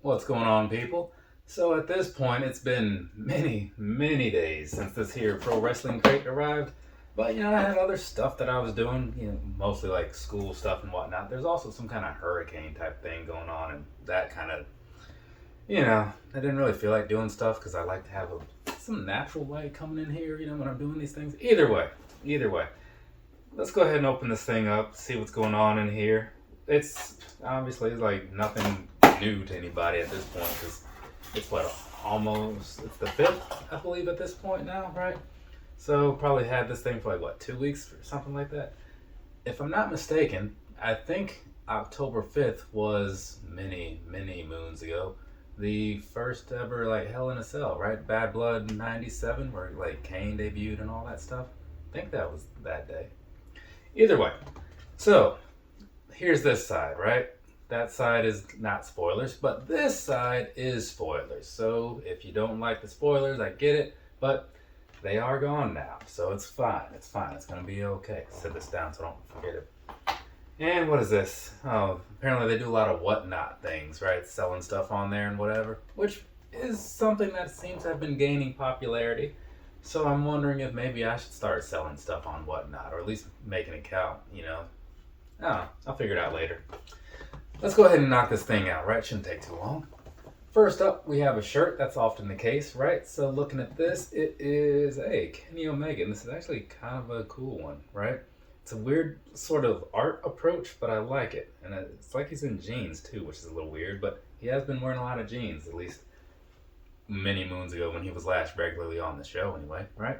What's going on, people? So at this point, it's been many days since this here pro wrestling crate arrived. But I had other stuff that I was doing, mostly like school stuff and whatnot. There's also some kind of hurricane type thing going on, and that kind of, I didn't really feel like doing stuff because I like to have some natural light coming in here, when I'm doing these things. Either way, let's go ahead and open this thing up, see what's going on in here. It's obviously like nothing new to anybody at this point because it's it's the fifth, I believe, at this point now, right? So probably had this thing for like 2 weeks or something like that. If I'm not mistaken, I think October 5th was many moons ago, the first ever like Hell in a Cell, right? Bad Blood '97, where like Kane debuted and all that stuff. I think that was that day. Either way, so here's this side, right? That side is not spoilers, but this side is spoilers. So if you don't like the spoilers, I get it, but they are gone now, so it's fine. It's gonna be okay. Set this down so I don't forget it. And what is this? Oh, apparently they do a lot of whatnot things, right? Selling stuff on there and whatever, which is something that seems to have been gaining popularity. So I'm wondering if maybe I should start selling stuff on whatnot, or at least make an account, I don't know. I'll figure it out later. Let's go ahead and knock this thing out, right? Shouldn't take too long. First up, we have a shirt. That's often the case, right? So looking at this, it is a Kenny Omega, and this is actually kind of a cool one, right? It's a weird sort of art approach, but I like it. And it's like he's in jeans too, which is a little weird, but he has been wearing a lot of jeans, at least many moons ago when he was last regularly on the show anyway, right?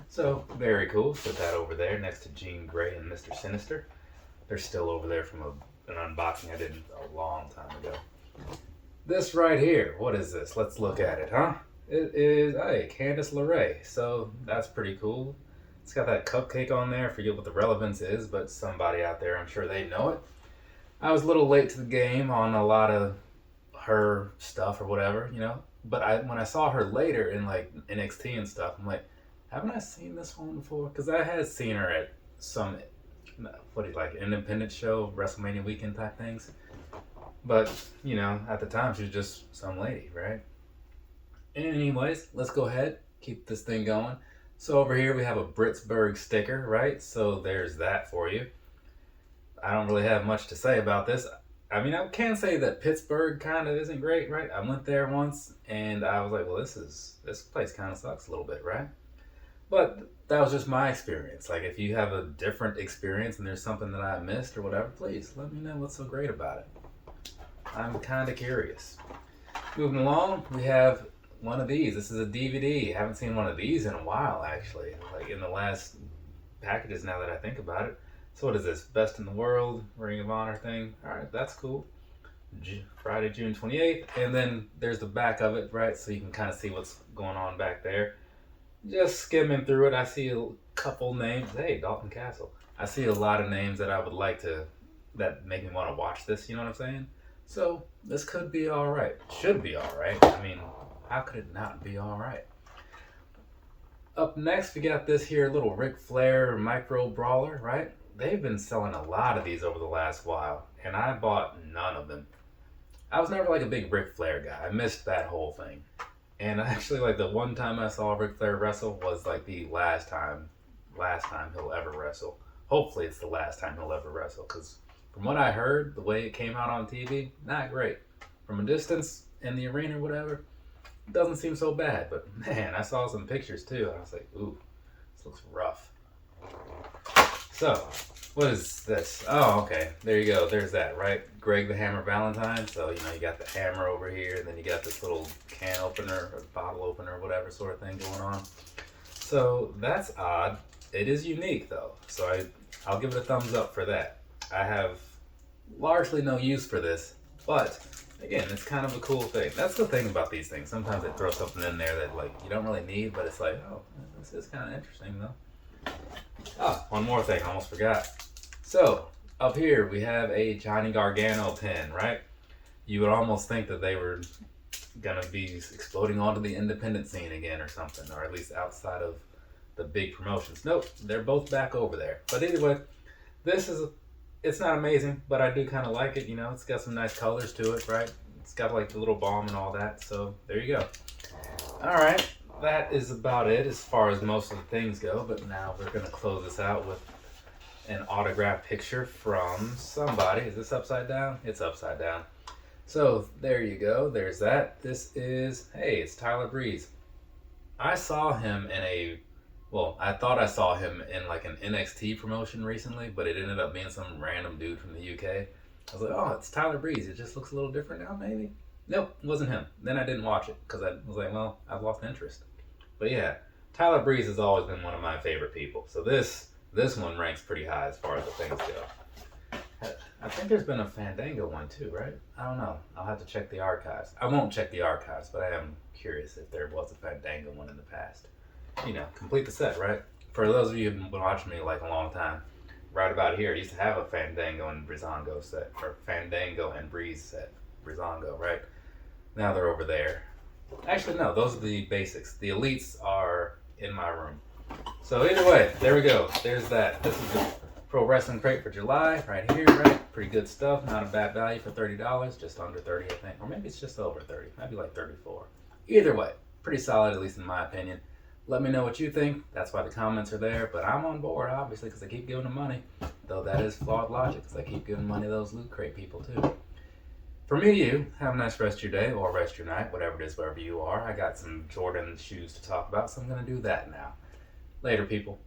So very cool. Put that over there next to Jean Grey and Mr. Sinister. They're still over there from an unboxing I did a long time ago. This right here, what is this? Let's look at it, huh? It is, Candice LeRae. So that's pretty cool. It's got that cupcake on there. I forget what the relevance is, but somebody out there, I'm sure they know it. I was a little late to the game on a lot of her stuff or whatever, But when I saw her later in like NXT and stuff, I'm like, haven't I seen this one before? Because I had seen her at some, independent show, WrestleMania weekend type things. But, at the time, she was just some lady, right? Anyways, let's go ahead, keep this thing going. So over here, we have a Britsburg sticker, right? So there's that for you. I don't really have much to say about this. I mean, I can say that Pittsburgh kind of isn't great, right? I went there once, and I was like, well, this place kind of sucks a little bit, right? But that was just my experience. Like, if you have a different experience and there's something that I missed or whatever, please let me know what's so great about it. I'm kind of curious. Moving along, we have one of these. This is a DVD. Haven't seen one of these in a while, actually. Like in the last packages now that I think about it. So what is this? Best in the World, Ring of Honor thing. All right, that's cool. Friday, June 28th. And then there's the back of it, right? So you can kind of see what's going on back there. Just skimming through it, I see a couple names. Hey, Dalton Castle. I see a lot of names that I would like to, that make me want to watch this, you know what I'm saying? So this could be all right. Should be all right. I mean, how could it not be all right? Up next, we got this here little Ric Flair micro brawler, right? They've been selling a lot of these over the last while, and I bought none of them. I was never like a big Ric Flair guy. I missed that whole thing. And actually, like the one time I saw Ric Flair wrestle was like the last time he'll ever wrestle. Hopefully it's the last time he'll ever wrestle, because from what I heard, the way it came out on TV, not great. From a distance, in the arena or whatever, it doesn't seem so bad. But man, I saw some pictures too. I was like, ooh, this looks rough. So, what is this? Oh, okay. There you go. There's that, right? Greg the Hammer Valentine. So, you got the hammer over here, and then you got this little can opener or bottle opener or whatever sort of thing going on. So, that's odd. It is unique, though. So, I'll give it a thumbs up for that. I have largely no use for this, but again, it's kind of a cool thing. That's the thing about these things. Sometimes they throw something in there that like you don't really need, but it's like, oh, this is kind of interesting though. Oh, one more thing, I almost forgot. So up here we have a Johnny Gargano pin, right? You would almost think that they were gonna be exploding onto the independent scene again or something, or at least outside of the big promotions. Nope, they're both back over there. But anyway, it's not amazing, but I do kind of like it. It's got some nice colors to it, right? It's got like the little balm and all that. So there you go. All right, that is about it as far as most of the things go. But now we're gonna close this out with an autographed picture from somebody. Is this upside down? It's upside down. So there you go. There's that. This is, hey, it's Tyler Breeze. I saw him in I thought I saw him in like an NXT promotion recently, but it ended up being some random dude from the UK. I was like, oh, it's Tyler Breeze. It just looks a little different now, maybe? Nope, it wasn't him. Then I didn't watch it because I was like, well, I've lost interest. But yeah, Tyler Breeze has always been one of my favorite people. So this one ranks pretty high as far as the things go. I think there's been a Fandango one too, right? I don't know. I'll have to check the archives. I won't check the archives, but I am curious if there was a Fandango one in the past. You know, complete the set, right? For those of you who've been watching me like a long time, right about here, I used to have a Fandango and Brizongo set, or Fandango and Breeze set. Brizongo, right? Now they're over there. Actually, no, those are the basics. The elites are in my room. So either way, there we go. There's that. This is the Pro Wrestling Crate for July, right here, right? Pretty good stuff. Not a bad value for $30. Just under 30, I think. Or maybe it's just over 30. Maybe like 34. Either way, pretty solid, at least in my opinion. Let me know what you think. That's why the comments are there. But I'm on board, obviously, because I keep giving them money. Though that is flawed logic, because I keep giving money to those Loot Crate people, too. For me to you, have a nice rest of your day or rest of your night, whatever it is, wherever you are. I got some Jordan shoes to talk about, so I'm going to do that now. Later, people.